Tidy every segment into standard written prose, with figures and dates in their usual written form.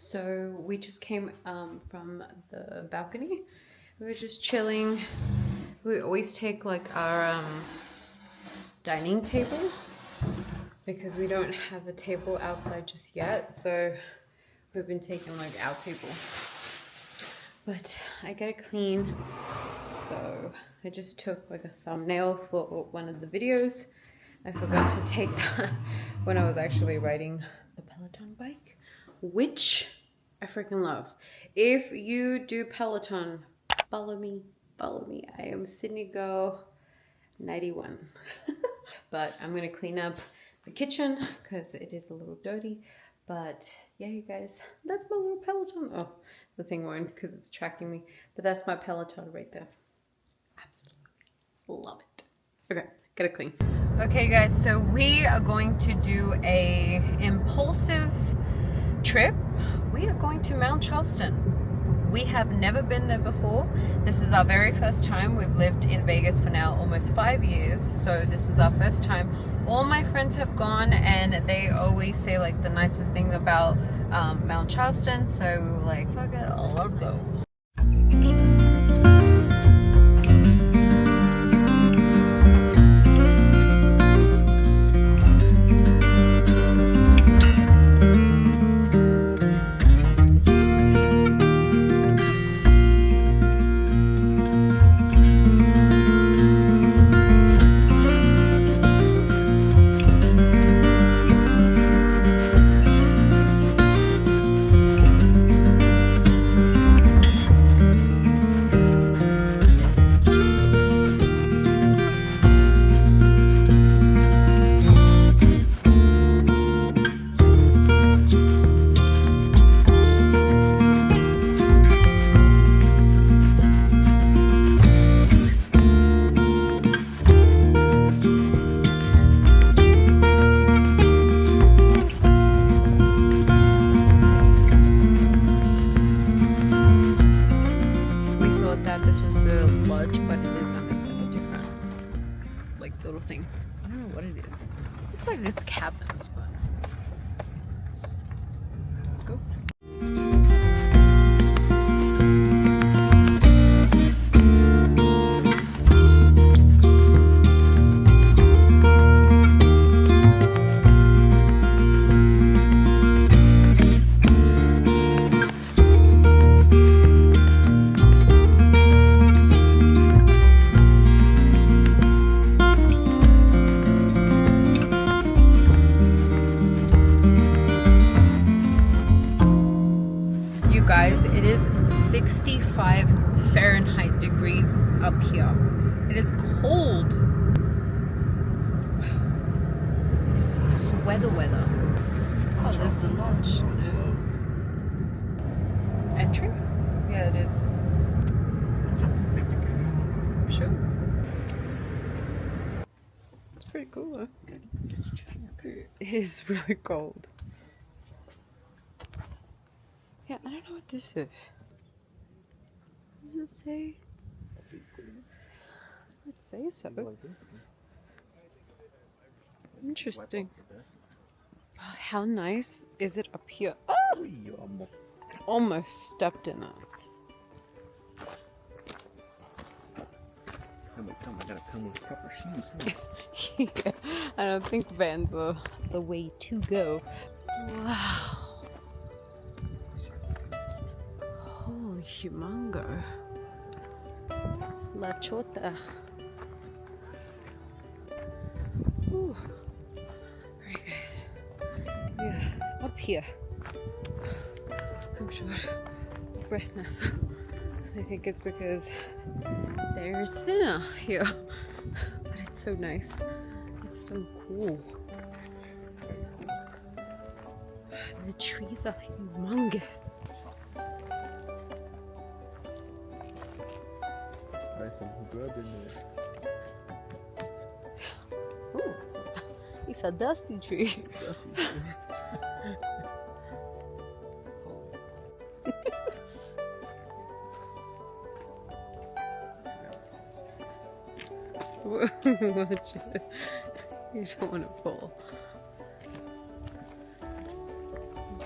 So we just came from the balcony. We were just chilling. We always take like our dining table because we don't have a table outside just yet. So we've been taking like our table. But I got it clean. So I just took like a thumbnail for one of the videos. I forgot to take that when I was actually riding the Peloton bike, which I freaking love. If you do Peloton, follow me. I am Sydney Girl 91. But I'm gonna clean up the kitchen because it is a little dirty. But yeah, you guys, that's my little Peloton. Oh, the thing won't because it's tracking me. But that's my Peloton right there. Absolutely love it. Okay, gotta clean. Okay guys, so we are going to do a impulsive trip. We are going to Mount Charleston. We have never been there before. This is our very first time. We've lived in Vegas for now almost 5 years, so this is our first time. All my friends have gone and they always say like the nicest thing about Mount Charleston, so we were like, fuck it, let's go. Thing. I don't know what it is. Looks like it's cabins, but let's go. Guys, it is 65 Fahrenheit degrees up here. It is cold. It's weather. Oh, there's the lodge. Entry? Yeah, it is. Sure. It's pretty cool though. It is really cold. Yeah, I don't know what this is. What does it say? I'd say so. Interesting. How nice is it up here? Oh! You almost stepped in it. Somebody come, I gotta come with proper shoes. Yeah, I don't think Vans are the way to go. Wow. Humongo. La Chota. Ooh. Alright guys. Yeah, up here. I'm short of breathness. I think it's because there's thinner here. But it's so nice. It's so cool. The trees are humongous. Some grub in there. Ooh, it's a dusty tree. Watch it. You don't want to fall.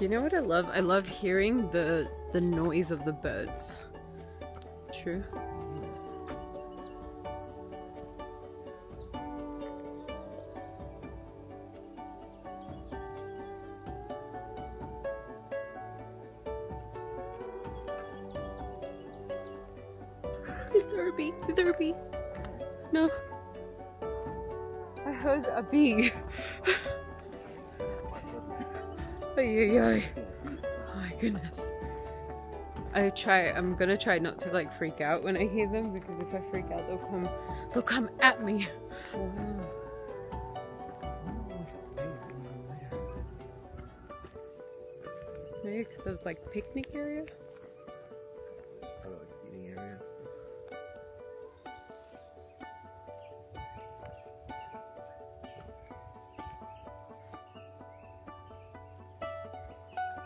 You know what I love? I love hearing the noise of the birds. True. Is there a bee? Is there a bee? No. I heard a bee. Ay, ay, ay. Oh my goodness. I'm gonna try not to like freak out when I hear them, because if I freak out they'll come at me. Maybe because it's like picnic area? Probably like seating area and stuff.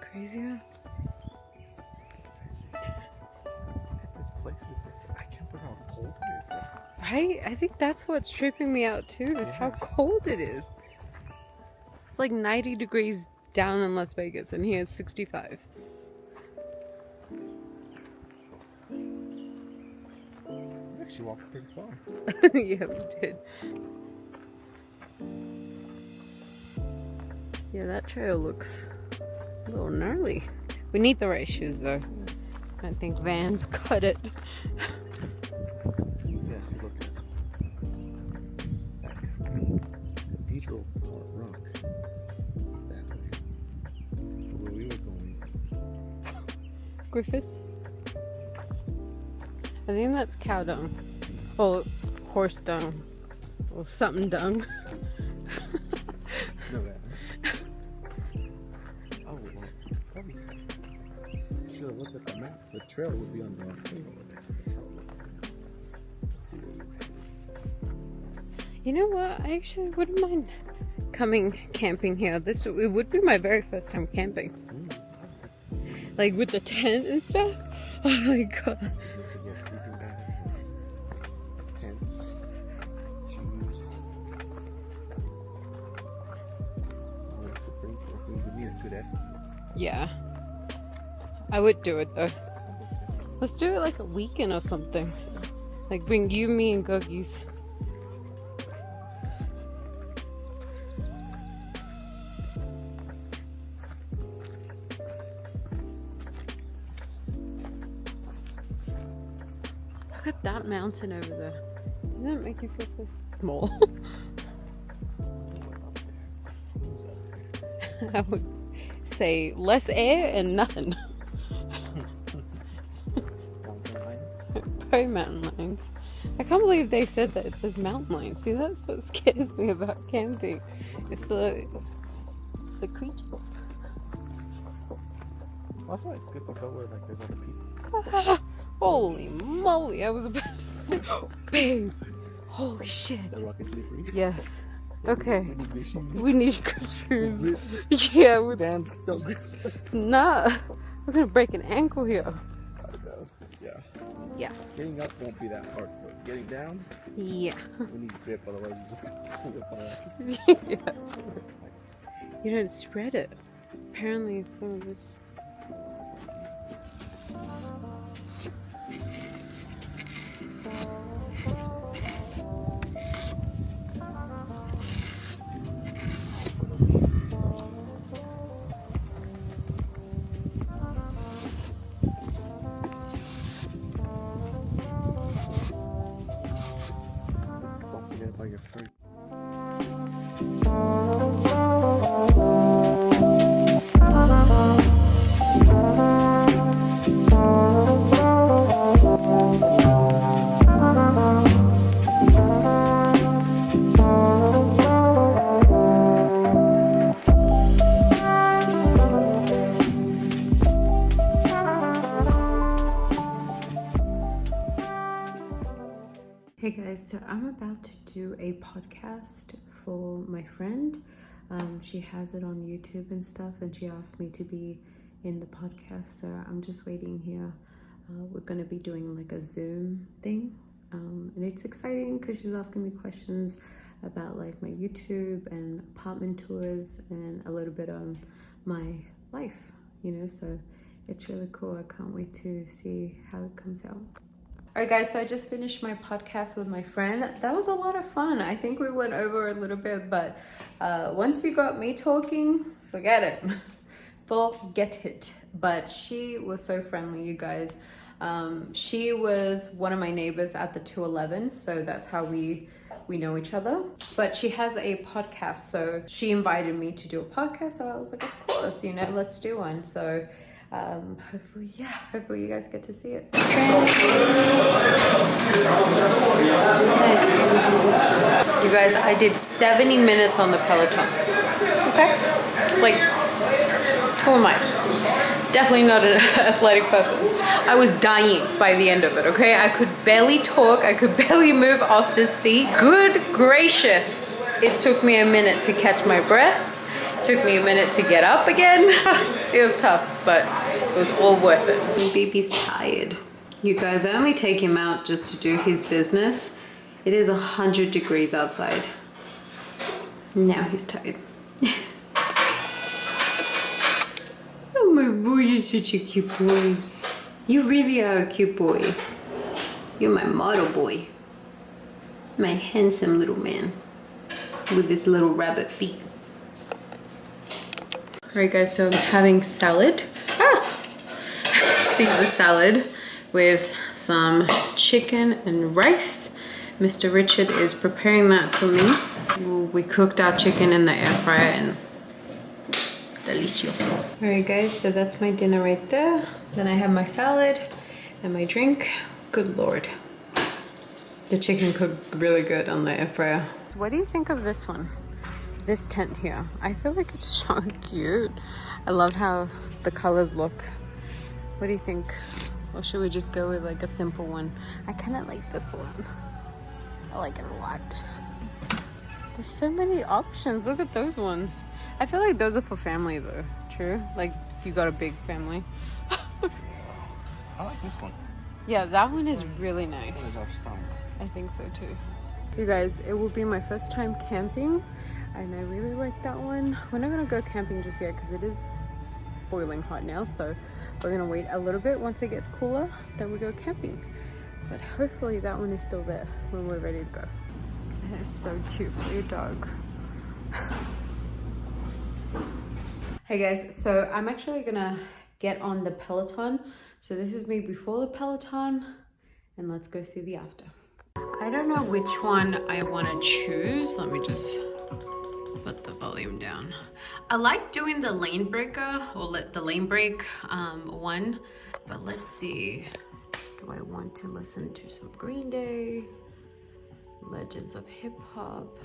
Crazy, huh? This place is just, I can't believe how cold it is. Right? I think that's what's tripping me out too, is how cold it is. It's like 90 degrees down in Las Vegas, and here it's 65. We actually walked pretty far. Yeah, we did. Yeah, that trail looks a little gnarly. We need the right shoes though. I think Vans cut it. Yes, you look at that cathedral rock. That way. Where we were going. Griffiths? I think that's cow dung. Or horse dung. Or something dung. Know that. Oh, well, probably should have looked at the map. The trail would be on the thing over there. That's how it looked. Let's see where we You know what? I actually wouldn't mind coming camping here. It would be my very first time camping. Like with the tent and stuff. Oh my god. need to get sleeping bags and tents, shoes. We have to bring we need a good estimate. Yeah. I would do it though. Let's do it like a weekend or something. Like bring you, me, and Googies. Look at that mountain over there. Doesn't it make you feel so small? I would say less air and nothing. Mountain lions. Pro mountain lions. I can't believe they said that there's mountain lions. See, that's what scares me about camping. It's the creatures. Also, it's good to go where like there's other people. Holy moly! I was about to say, babe. Holy shit. The rock is slippery. Yes. Okay. We need good shoes. We need good shoes. Yeah. Vans don't grip. Nah. We're gonna break an ankle here. Yeah. Yeah. Getting up won't be that hard, but getting down, Yeah. we need grip, otherwise we're just gonna slip on our asses. Yeah. You don't spread it. Apparently, some of this. Don't forget about your fruit. Hey guys, so I'm about to do a podcast for my friend. She has it on YouTube and stuff, and she asked me to be in the podcast, so I'm just waiting here. We're going to be doing like a Zoom thing, and it's exciting because she's asking me questions about like my YouTube and apartment tours and a little bit on my life, you know, so it's really cool. I can't wait to see how it comes out. All right, guys, so I just finished my podcast with my friend. That was a lot of fun. I think we went over a little bit, but once you got me talking, forget it. Forget it. But she was so friendly, you guys. She was one of my neighbors at the 211, so that's how we know each other. But she has a podcast, so she invited me to do a podcast, so I was like, of course, you know, let's do one. So hopefully you guys get to see it. You guys, I did 70 minutes on the Peloton. Okay? Like, who am I? Definitely not an athletic person. I was dying by the end of it, okay? I could barely talk. I could barely move off the seat. Good gracious. It took me a minute to catch my breath. It took me a minute to get up again. It was tough, but it was all worth it. My baby's tired. You guys, I only take him out just to do his business. It is 100 degrees outside. Now he's tired. Oh my boy, you're such a cute boy. You really are a cute boy. You're my model boy. My handsome little man with his little rabbit feet. Alright guys, so I'm having salad. Caesar salad with some chicken and rice. Mr. Richard is preparing that for me. We cooked our chicken in the air fryer and delicioso. Alright guys, so that's my dinner right there. Then I have my salad and my drink. Good lord. The chicken cooked really good on the air fryer. What do you think of this one? This tent here. I feel like it's so cute. I love how the colors look. What do you think? Or should we just go with like a simple one? I kind of like this one. I like it a lot. There's so many options. Look at those ones. I feel like those are for family though. True? Like if you got a big family. I like this one. Yeah, that one is really nice. This one is our style. I think so too. You guys, it will be my first time camping and I really like that one. We're not gonna go camping just yet because it is boiling hot now, so we're gonna wait a little bit. Once it gets cooler, then we go camping. But hopefully that one is still there when we're ready to go. That is so cute for your dog. Hey guys, so I'm actually gonna get on the Peloton. So this is me before the Peloton and let's go see the after. I don't know which one I want to choose. Let me just put the volume down. I like doing the lane breaker or let the lane break one, but let's see. Do I want to listen to some Green Day, Legends of Hip Hop?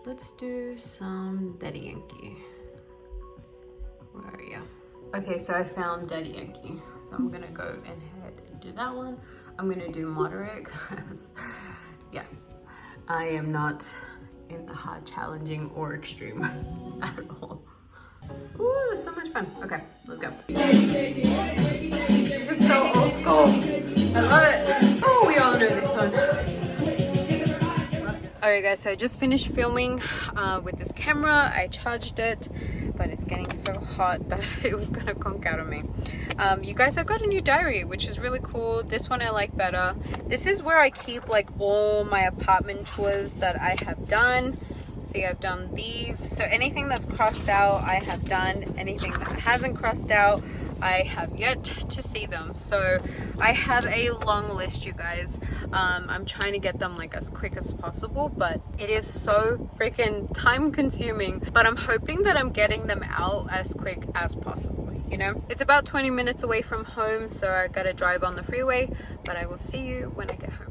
Let's do some Daddy Yankee. Where are you? Okay, so I found Daddy Yankee. So I'm gonna go ahead and do that one. I'm gonna do moderate because, yeah, I am not in the hard, challenging, or extreme at all. Ooh, it's so much fun. Okay, let's go. This is so old school. I love it. Oh, we all know this one. Alright guys, so I just finished filming with this camera. I charged it, but it's getting so hot that it was gonna conk out of me. You guys, I got a new diary, which is really cool. This one I like better. This is where I keep like all my apartment tours that I have done. See, I've done these. So anything that's crossed out, I have done. Anything that hasn't crossed out, I have yet to see them. So I have a long list, you guys. I'm trying to get them like as quick as possible, but it is so freaking time consuming. But I'm hoping that I'm getting them out as quick as possible, you know? It's about 20 minutes away from home, so I gotta drive on the freeway, but I will see you when I get home.